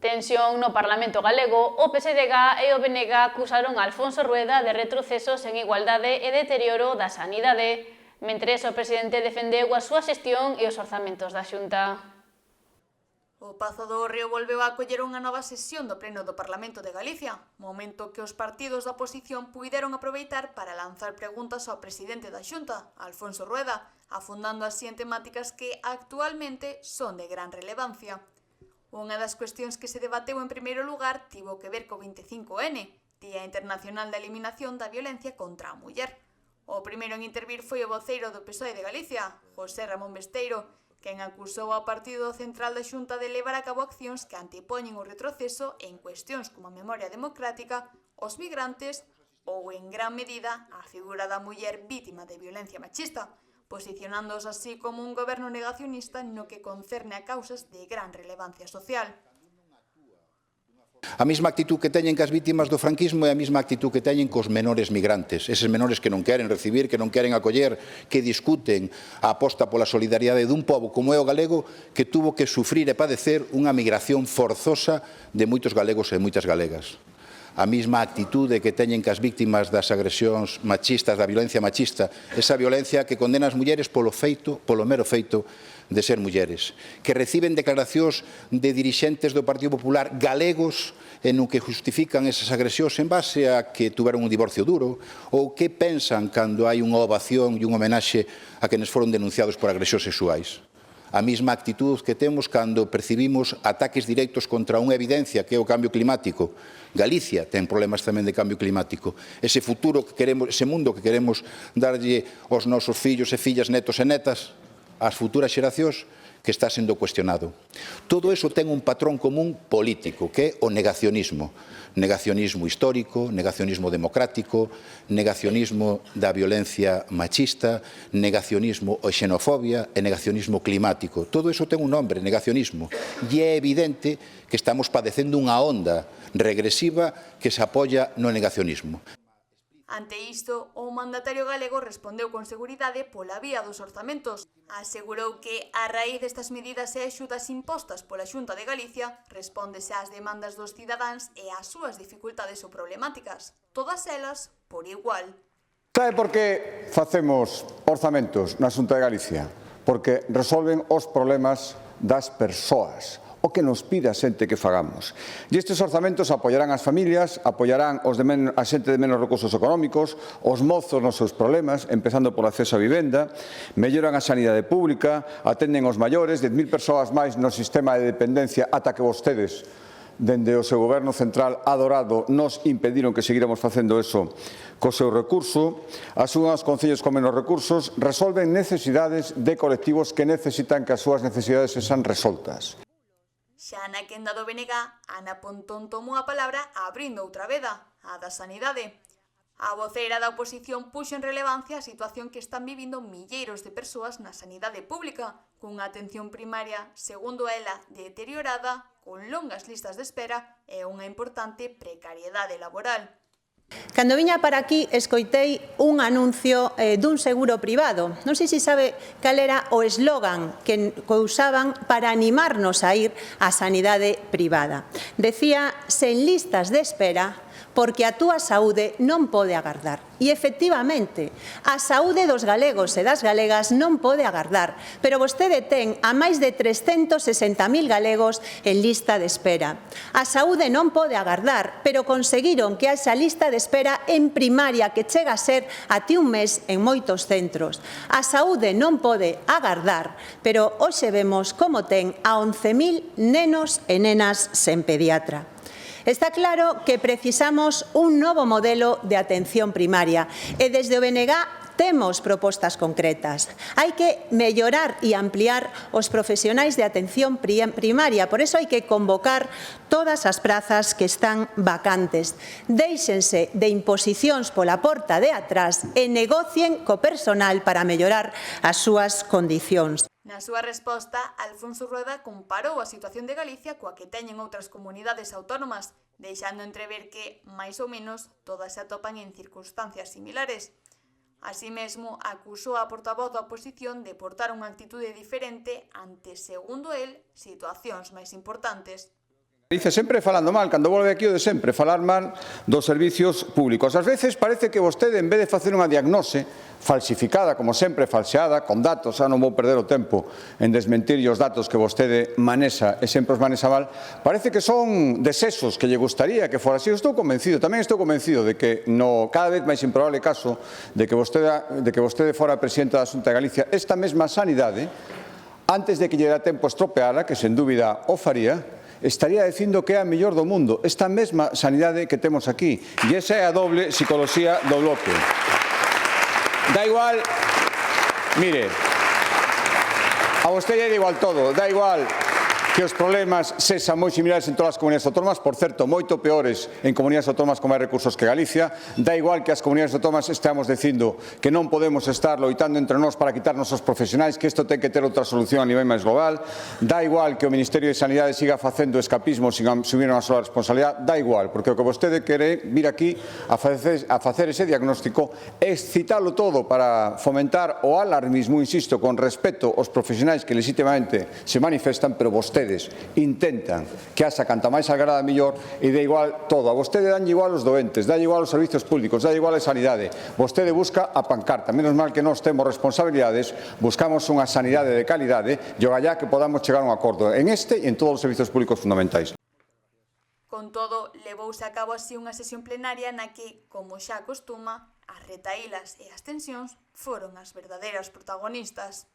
Tensión no Parlamento galego, o PSDG e o BNG acusaron a Alfonso Rueda de retrocesos en igualdade e deterioro da sanidade, mentres o presidente defendeu a súa xestión e os orzamentos da Xunta. O Pazo do Hórreo volveu a acoller unha nova sesión do Pleno do Parlamento de Galicia, momento que os partidos da oposición puideron aproveitar para lanzar preguntas ao presidente da Xunta, Alfonso Rueda, afundando así en temáticas que actualmente son de gran relevancia. Unha das cuestións que se debateu en primeiro lugar tivo que ver co 25N, Día Internacional da Eliminación da Violencia contra a Muller. O primeiro en intervir foi o voceiro do PSOE de Galicia, José Ramón Besteiro, quen acusou ao Partido Central da Xunta de levar a cabo accións que antepoñen o retroceso en cuestións como a memoria democrática, os migrantes ou, en gran medida, a figura da muller vítima de violencia machista, posicionándoos así como un goberno negacionista no que concerne a causas de gran relevancia social. A mesma actitud que teñen que as vítimas do franquismo é a mesma actitud que teñen cos menores migrantes, eses menores que non queren recibir, que non queren acoller, que discuten a aposta pola solidariedade dun pobo como é o galego, que tuvo que sufrir e padecer unha migración forzosa de moitos galegos e moitas galegas. A mesma actitude que teñen que as vítimas das agresións machistas, da violencia machista, esa violencia que condena as mulleres polo mero feito de ser mulleres, que reciben declaracións de dirixentes do Partido Popular galegos en o que justifican esas agresións en base a que tuveron un divorcio duro, ou que pensan cando hai unha ovación e un homenaxe a quenes foron denunciados por agresións sexuais. A mesma actitud que temos cando percibimos ataques directos contra unha evidencia que é o cambio climático. Galicia ten problemas tamén de cambio climático. Ese futuro que queremos, ese mundo que queremos darlle aos nosos fillos e fillas, netos e netas, ás futuras xeracións, que está sendo cuestionado. Todo eso ten un patrón común político, que é o negacionismo. Negacionismo histórico, negacionismo democrático, negacionismo da violencia machista, negacionismo ou xenofobia e negacionismo climático. Todo eso ten un nombre, negacionismo. E é evidente que estamos padecendo unha onda regresiva que se apoia no negacionismo. Ante isto, o mandatario galego respondeu con seguridade pola vía dos orzamentos. Asegurou que, a raíz destas medidas e axudas impostas pola Xunta de Galicia, respóndese ás demandas dos cidadáns e ás súas dificultades ou problemáticas, todas elas por igual. Sabe por que facemos orzamentos na Xunta de Galicia? Porque resolven os problemas das persoas, o que nos pide a xente que fagamos. E estes orzamentos apoiarán as familias, apoiarán a xente de menos recursos económicos, os mozos nos seus problemas, empezando polo acceso á vivenda, melloran a sanidade pública, atenden os maiores, 10.000 persoas máis no sistema de dependencia ata que vostedes, dende o seu goberno central adorado, nos impediron que seguíramos facendo eso co seu recurso, axudan aos concellos con menos recursos, resolven necesidades de colectivos que necesitan que as súas necesidades sexan resoltas. Xa na quenda do BNG, Ana Pontón tomou a palabra abrindo outra veda, a da sanidade. A voceira da oposición puxo en relevancia a situación que están vivindo milleiros de persoas na sanidade pública, cunha atención primaria, segundo ela, deteriorada, con longas listas de espera e unha importante precariedade laboral. Cando viña para aquí, escoitei un anuncio dun seguro privado. Non sei se sabe cal era o eslogan que usaban para animarnos a ir á sanidade privada. Decía, sen listas de espera, porque a túa saúde non pode agardar. E, efectivamente, a saúde dos galegos e das galegas non pode agardar, pero vostede ten a máis de 360.000 galegos en lista de espera. A saúde non pode agardar, pero conseguiron que haxa lista de espera en primaria que chega a ser até un mes en moitos centros. A saúde non pode agardar, pero hoxe vemos como ten a 11.000 nenos e nenas sen pediatra. Está claro que precisamos un novo modelo de atención primaria e desde o BNG temos propostas concretas. Hai que mellorar e ampliar os profesionais de atención primaria, por iso hai que convocar todas as prazas que están vacantes. Déixense de imposicións pola porta de atrás e negocien co personal para mellorar as súas condicións. Na súa resposta, Alfonso Rueda comparou a situación de Galicia coa que teñen outras comunidades autónomas, deixando entrever que, máis ou menos, todas se atopan en circunstancias similares. Así mesmo, acusou a portavoz da oposición de portar unha actitude diferente ante, segundo el, situacións máis importantes. Dice sempre falando mal, cando volve aquí o de sempre, falar mal dos servicios públicos. Ás veces parece que vostede, en vez de facer unha diagnose falsificada, como sempre, falseada, con datos, xa non vou perder o tempo en desmentir os datos que vostede manexa e sempre os manexa mal, parece que son desesos que lle gustaría que fora así. Eu estou convencido, tamén estou convencido de que no cada vez máis improbable caso de que vostede fora presidente da Xunta de Galicia, esta mesma sanidade, antes de que lle dera tempo estropeala, que sen dúbida o faría, estaría dicindo que é a mellor do mundo, esta mesma sanidade que temos aquí. E esa é a doble psicología do bloque. Da igual, mire, a vostede é igual todo, da igual que os problemas sexan moi similares en todas as comunidades autónomas, por certo, moito peores en comunidades autónomas con máis recursos que Galicia, da igual que as comunidades autónomas estamos dicindo que non podemos estar loitando entre nós para quitarnos os profesionais, que isto ten que ter outra solución a nivel máis global, da igual que o Ministerio de Sanidade siga facendo escapismo sin asumir unha sola responsabilidade, da igual, porque o que vostede quere vir aquí a facer ese diagnóstico é excitalo todo para fomentar o alarmismo, insisto, con respeto aos profesionais que legítimamente se manifestan, pero vostede intentan que haxa canta máis algarada mellor e dá igual todo. A vostede danlle igual os doentes, dá igual os servicios públicos, dá igual a sanidade. Vostede busca a pancarta. Menos mal que nós temos responsabilidades, buscamos unha sanidade de calidade e ogallá que podamos chegar a un acordo en este e en todos os servicios públicos fundamentais. Con todo, levouse a cabo así unha sesión plenaria na que, como xa acostuma, as retaílas e as tensións foron as verdadeiras protagonistas.